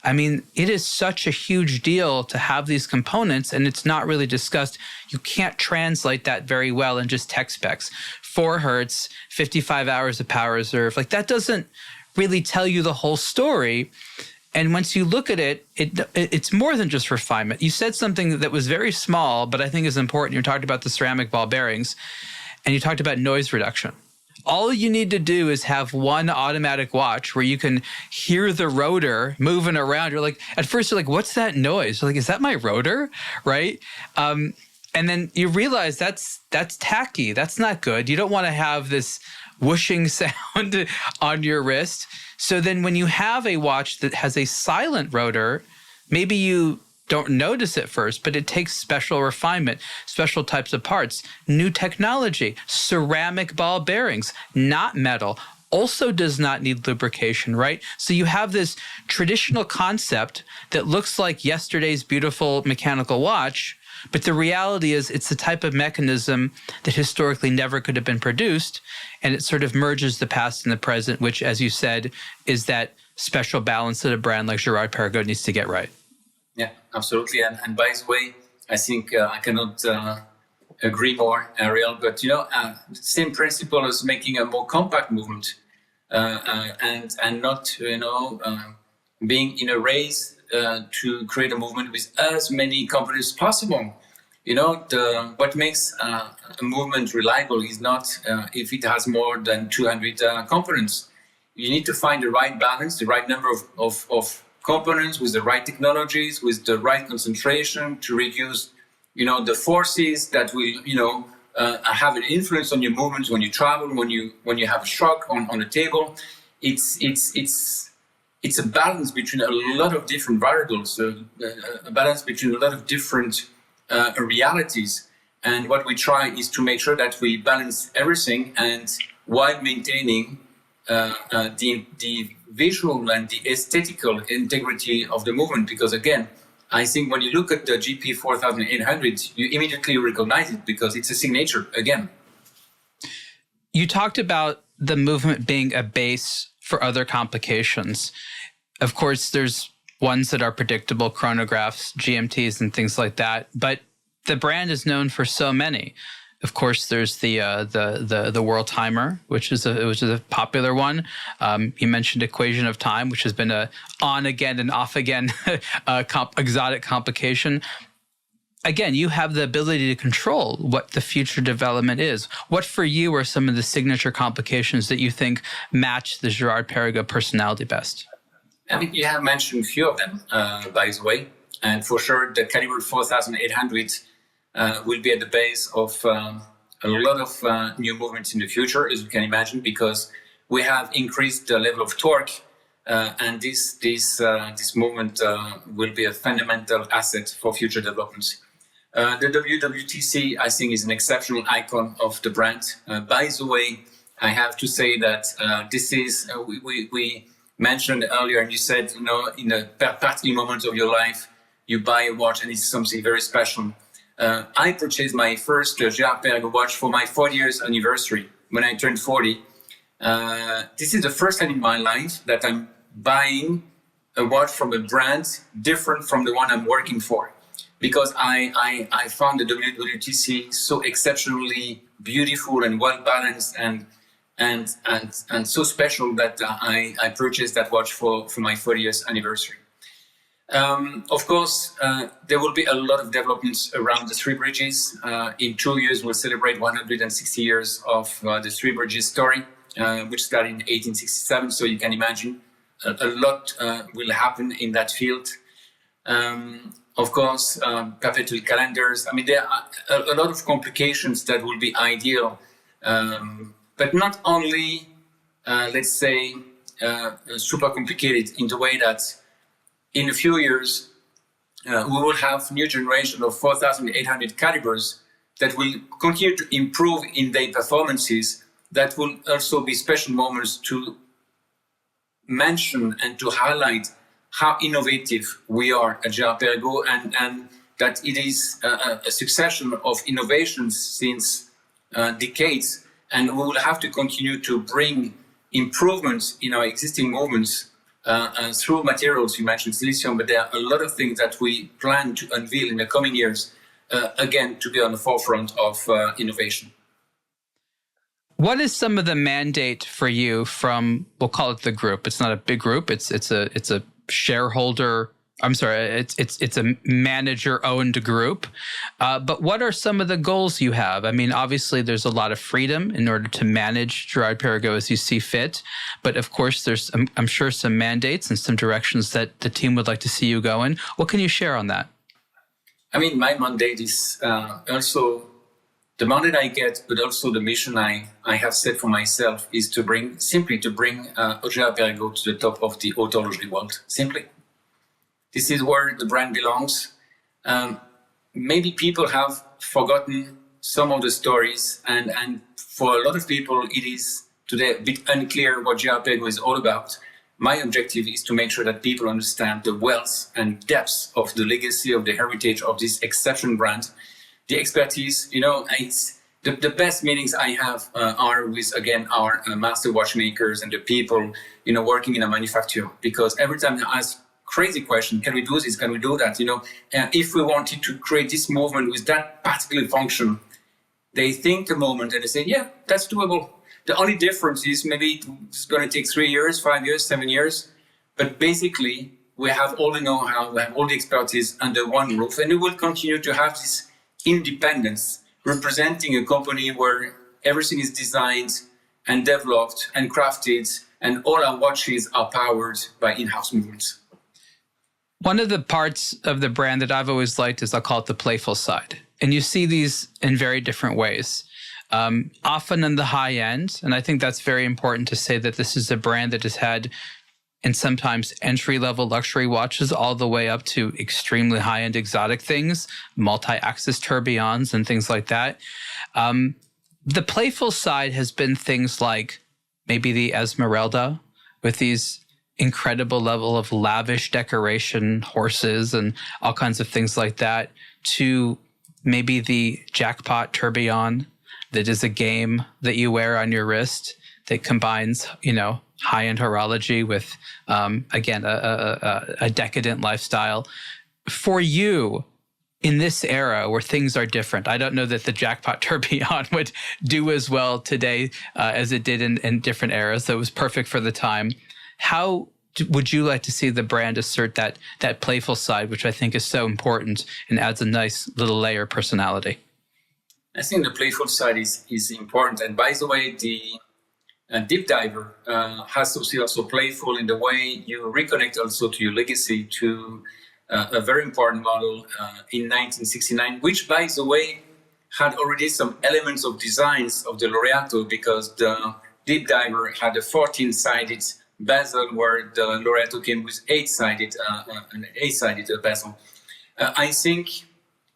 I mean, it is such a huge deal to have these components, and it's not really discussed. You can't translate that very well in just tech specs. 4 hertz, 55 hours of power reserve. Like that doesn't really tell you the whole story. And once you look at it, it's more than just refinement. You said something that was very small, but I think is important. You talked about the ceramic ball bearings, and you talked about noise reduction. All you need to do is have one automatic watch where you can hear the rotor moving around. You're like, at first you're like, what's that noise? You're like, is that my rotor? Right? And then you realize that's tacky. That's not good. You don't want to have this whooshing sound on your wrist. So then when you have a watch that has a silent rotor, maybe you don't notice it first, but it takes special refinement, special types of parts, new technology, ceramic ball bearings, not metal, also does not need lubrication, right? So you have this traditional concept that looks like yesterday's beautiful mechanical watch, but the reality is it's the type of mechanism that historically never could have been produced, and it sort of merges the past and the present, which, as you said, is that special balance that a brand like Girard-Perregaux needs to get right. Yeah, absolutely. And by the way, I think I cannot agree more, Ariel, but same principle as making a more compact movement and not, being in a race to create a movement with as many components as possible. What makes a movement reliable is not if it has more than 200 components. You need to find the right balance, the right number of components with the right technologies, with the right concentration to reduce, the forces that will, have an influence on your movements when you travel, when you have a shock on the table. It's a balance between a lot of different variables, a balance between a lot of different realities. And what we try is to make sure that we balance everything, and while maintaining the visual and the aesthetical integrity of the movement. Because again, I think when you look at the GP 4800, you immediately recognize it because it's a signature again. You talked about the movement being a base for other complications. Of course, there's ones that are predictable, chronographs, GMTs, and things like that. But the brand is known for so many. Of course, there's the world timer, which is a popular one. You mentioned equation of time, which has been a on again and off again exotic complication. Again, you have the ability to control what the future development is. What for you are some of the signature complications that you think match the Girard-Perregaux personality best? I think you have mentioned a few of them, by the way. And for sure, the caliber 4800 will be at the base of a lot of new movements in the future, as you can imagine, because we have increased the level of torque, and this movement will be a fundamental asset for future developments. The WWTC, I think, is an exceptional icon of the brand. By the way, I have to say that this is, we mentioned earlier, and you said, in a particular moment of your life, you buy a watch and it's something very special. I purchased my first Girard-Perregaux watch for my 40 years anniversary when I turned 40. This is the first time in my life that I'm buying a watch from a brand different from the one I'm working for. Because I found the WWTC so exceptionally beautiful and well balanced and so special that I purchased that watch for my 40 years anniversary. Of course, there will be a lot of developments around the Three Bridges. In 2 years, we'll celebrate 160 years of the Three Bridges story, which started in 1867. So you can imagine a lot will happen in that field. Of course, perpetual calendars. I mean, there are a lot of complications that will be ideal, but not only, let's say, super complicated in the way that in a few years, we will have new generation of 4800 calibers that will continue to improve in their performances. That will also be special moments to mention and to highlight how innovative we are at Girard-Perregaux, and that it is a succession of innovations since decades. And we will have to continue to bring improvements in our existing movements through materials. You mentioned silicium, but there are a lot of things that we plan to unveil in the coming years, again, to be on the forefront of innovation. What is some of the mandate for you from, we'll call it the group. It's not a big group. It's a shareholder. I'm sorry. It's a manager-owned group. But what are some of the goals you have? I mean, obviously, there's a lot of freedom in order to manage Girard-Perregaux as you see fit. But of course, there's, I'm sure, some mandates and some directions that the team would like to see you go in. What can you share on that? I mean, my mandate is also the mandate I get, but also the mission I have set for myself is to bring Girard-Perregaux to the top of the haute horlogerie world. Simply. This is where the brand belongs. Maybe people have forgotten some of the stories, and for a lot of people, it is today a bit unclear what Girard-Perregaux is all about. My objective is to make sure that people understand the wealth and depth of the legacy of the heritage of this exceptional brand. The expertise, it's the best meetings I have are with, again, our master watchmakers and the people, working in a manufacturer. Because every time I ask crazy question, can we do this? Can we do that? If we wanted to create this movement with that particular function, they think a moment and they say, yeah, that's doable. The only difference is maybe it's going to take 3 years, 5 years, 7 years. But basically, we have all the know-how, we have all the expertise under one roof, and we will continue to have this independence, representing a company where everything is designed and developed and crafted, and all our watches are powered by in-house movements. One of the parts of the brand that I've always liked is, I'll call it the playful side. And you see these in very different ways. Often in the high end, and I think that's very important to say that this is a brand that has had, and sometimes entry-level luxury watches all the way up to extremely high-end exotic things, multi-axis tourbillons and things like that. The playful side has been things like maybe the Esmeralda with these incredible level of lavish decoration, horses and all kinds of things like that, to maybe the Jackpot tourbillon that is a game that you wear on your wrist that combines, high-end horology with, again, a decadent lifestyle. For you, in this era where things are different, I don't know that the Jackpot tourbillon would do as well today as it did in different eras. So it was perfect for the time. How would you like to see the brand assert that playful side, which I think is so important and adds a nice little layer of personality? I think the playful side is important. And by the way, the Deep Diver has to be also playful in the way you reconnect also to your legacy, to a very important model in 1969, which, by the way, had already some elements of designs of the Laureato, because the Deep Diver had a 14-sided bezel, where the Laureato came with an 8-sided bezel. I think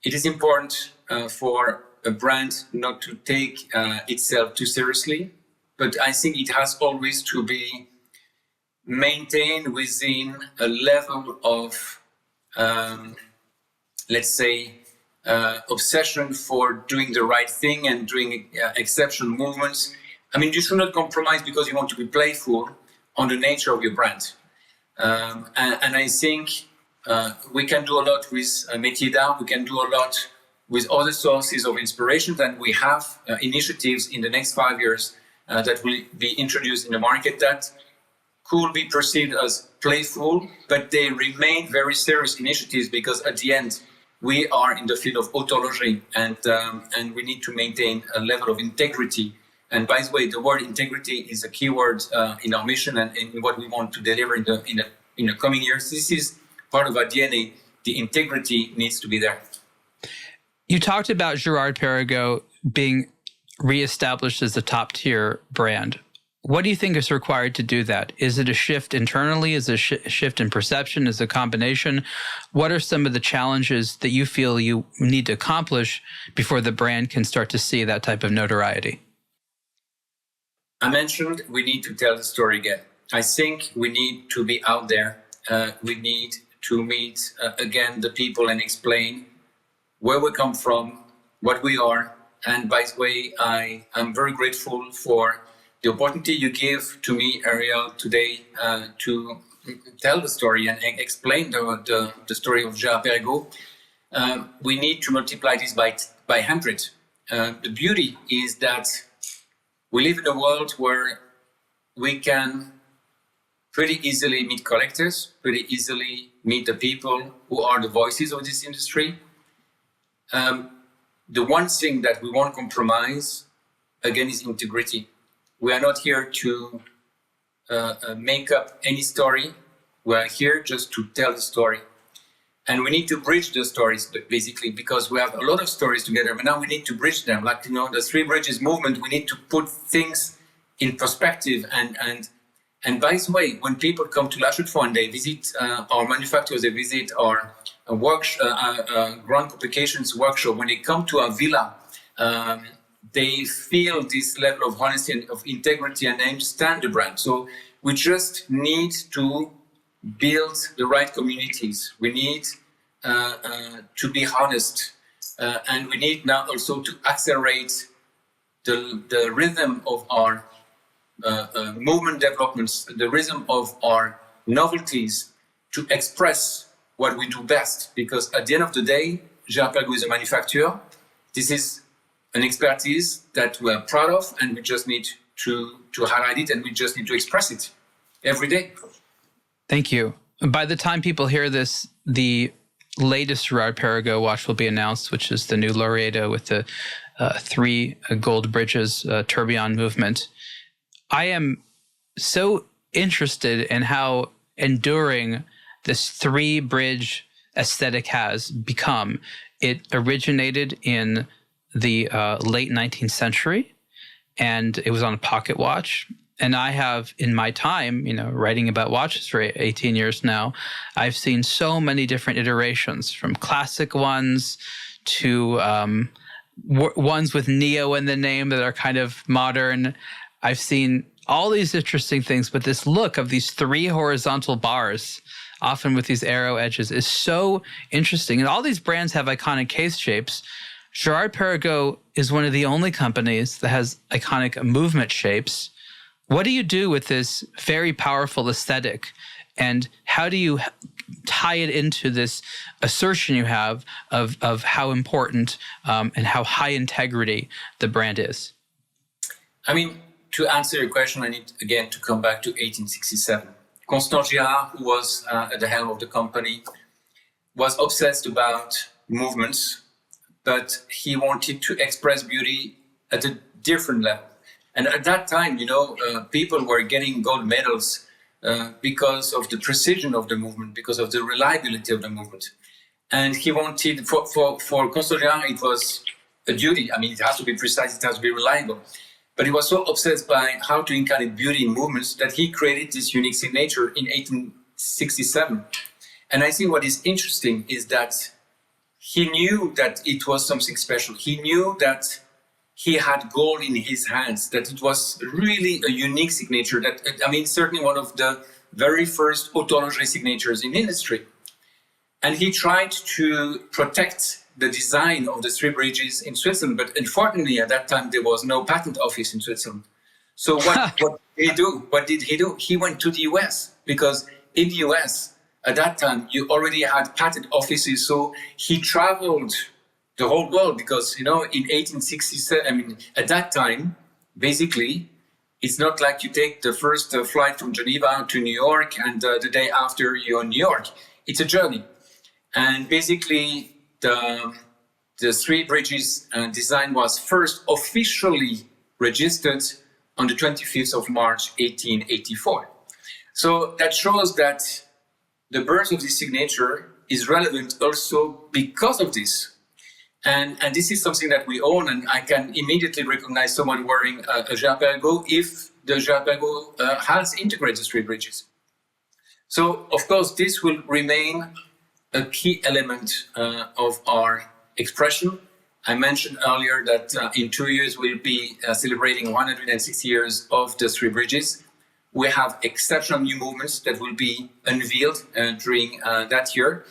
it is important for a brand not to take itself too seriously, but I think it has always to be maintained within a level of, obsession for doing the right thing and doing exceptional movements. I mean, you should not compromise because you want to be playful on the nature of your brand. And I think we can do a lot with métier d'art, we can do a lot with other sources of inspiration, and we have initiatives in the next 5 years that will be introduced in the market that could be perceived as playful, but they remain very serious initiatives, because at the end, we are in the field of haute horlogerie, and we need to maintain a level of integrity. And by the way, the word integrity is a key word in our mission and in what we want to deliver in the coming years. This is part of our DNA. The integrity needs to be there. You talked about Girard-Perregaux being reestablished as a top-tier brand. What do you think is required to do that? Is it a shift internally? Is it a shift in perception? Is it a combination? What are some of the challenges that you feel you need to accomplish before the brand can start to see that type of notoriety? I mentioned we need to tell the story again. I think we need to be out there. We need to meet, again, the people and explain where we come from, what we are. And by the way, I am very grateful for the opportunity you give to me, Ariel, today to tell the story and explain the story of Girard-Perregaux. We need to multiply this by 100. The beauty is that We live in a world where we can pretty easily meet collectors, pretty easily meet the people who are the voices of this industry. The one thing that we won't compromise, again, is integrity. We are not here to make up any story. We are here just to tell the story. And we need to bridge the stories, basically, because we have a lot of stories together, but now we need to bridge them. Like, the Three Bridges movement, we need to put things in perspective. And by the way, when people come to La Chaux-de-Fonds and they visit our manufacturers, they visit our Grand Complications workshop, when they come to our villa, they feel this level of honesty and of integrity, and they understand the brand. So we just need to build the right communities. We need to be honest, and we need now also to accelerate the rhythm of our movement developments, the rhythm of our novelties, to express what we do best. Because at the end of the day, Girard-Perregaux is a manufacturer. This is an expertise that we're proud of, and we just need to highlight it, and we just need to express it every day. Thank you. By the time people hear this, the latest Girard-Perregaux watch will be announced, which is the new Laureato with the 3 gold bridges tourbillon movement. I am so interested in how enduring this 3-bridge aesthetic has become. It originated in the late 19th century, and it was on a pocket watch. And I have, in my time, writing about watches for 18 years now, I've seen so many different iterations, from classic ones to ones with Neo in the name that are kind of modern. I've seen all these interesting things, but this look of these 3 horizontal bars, often with these arrow edges, is so interesting. And all these brands have iconic case shapes. Girard-Perregaux is one of the only companies that has iconic movement shapes. What do you do with this very powerful aesthetic, and how do you tie it into this assertion you have of how important and how high integrity the brand is? I mean, to answer your question, I need again to come back to 1867. Constant Girard, who was at the helm of the company, was obsessed about movements, but he wanted to express beauty at a different level. And at that time, people were getting gold medals because of the precision of the movement, because of the reliability of the movement. And he wanted, for Constant Girard, it was a duty. I mean, it has to be precise, it has to be reliable. But he was so obsessed by how to incarnate beauty in movements that he created this unique signature in 1867. And I think what is interesting is that he knew that it was something special. He knew that he had gold in his hands, that it was really a unique signature, certainly one of the very first haute horlogerie signatures in industry. And he tried to protect the design of the 3 bridges in Switzerland, but unfortunately at that time there was no patent office in Switzerland. So what did he do? What did he do? He went to the US, because in the US at that time you already had patent offices. So he traveled the whole world, because, in 1867, at that time, basically, it's not like you take the first flight from Geneva to New York and the day after you're in New York. It's a journey. And basically, the 3 bridges design was first officially registered on the 25th of March, 1884. So that shows that the birth of this signature is relevant also because of this. And this is something that we own, and I can immediately recognize someone wearing a Girard-Perregaux if the Girard-Perregaux has integrated 3 bridges. So, of course, this will remain a key element of our expression. I mentioned earlier that in 2 years we'll be celebrating 160 years of the 3 bridges. We have exceptional new movements that will be unveiled during that year.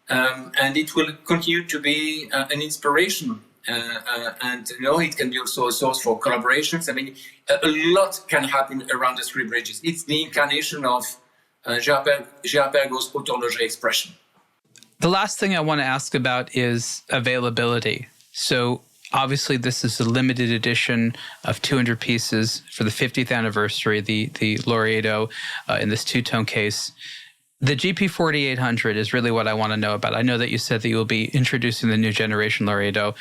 And it will continue to be an inspiration. And it can be also a source for collaborations. A lot can happen around the 3 bridges. It's the incarnation of Girard-Perregaux's haute horlogerie expression. The last thing I want to ask about is availability. So Obviously, this is a limited edition of 200 pieces for the 50th anniversary, the Laureato in this two-tone case. The GP 4800 is really what I want to know about. I know that you said that you will be introducing the new generation Laureato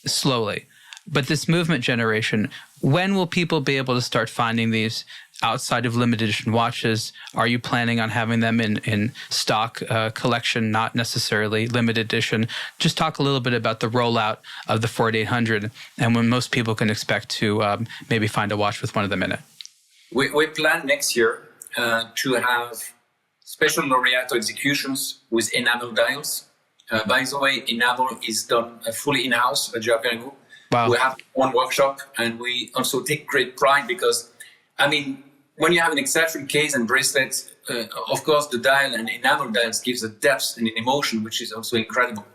slowly. But this movement generation, when will people be able to start finding these outside of limited edition watches? Are you planning on having them in stock collection, not necessarily limited edition? Just talk a little bit about the rollout of the 4800 and when most people can expect to maybe find a watch with one of them in it. We plan next year to have special Laureato executions with enamel dials. By the way, enamel is done fully in-house at Girard-Perregaux. Wow. We have one workshop, and we also take great pride because, I mean, when you have an exceptional case and bracelet, of course, the dial and enamel dials gives a depth and an emotion, which is also incredible.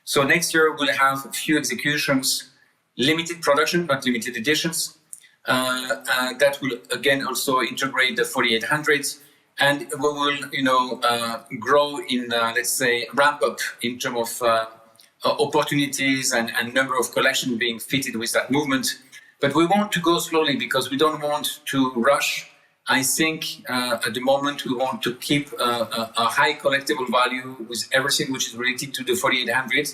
So next year, we'll have a few executions, limited production, but limited editions, that will, again, also integrate the 4800s. And we will, grow in, let's say, ramp up in terms of opportunities and number of collections being fitted with that movement. But we want to go slowly because we don't want to rush. I think at the moment we want to keep a high collectible value with everything which is related to the 4800.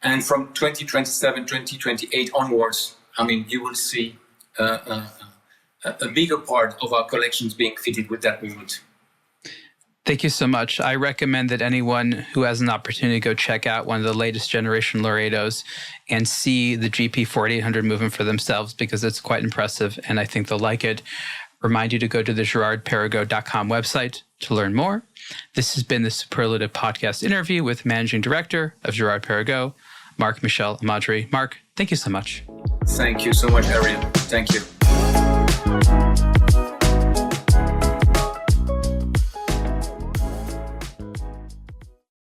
And from 2027, 2028 onwards, I mean, you will see a bigger part of our collections being fitted with that movement. Thank you so much. I recommend that anyone who has an opportunity go check out one of the latest generation Laureatos and see the GP 4800 movement for themselves because it's quite impressive and I think they'll like it. Remind you to go to the Girard-Perregaux.com website to learn more. This has been the Superlative Podcast interview with Managing Director of Girard-Perregaux, Marc Michel-Amadry. Marc, thank you so much. Thank you so much, Ariel. Thank you.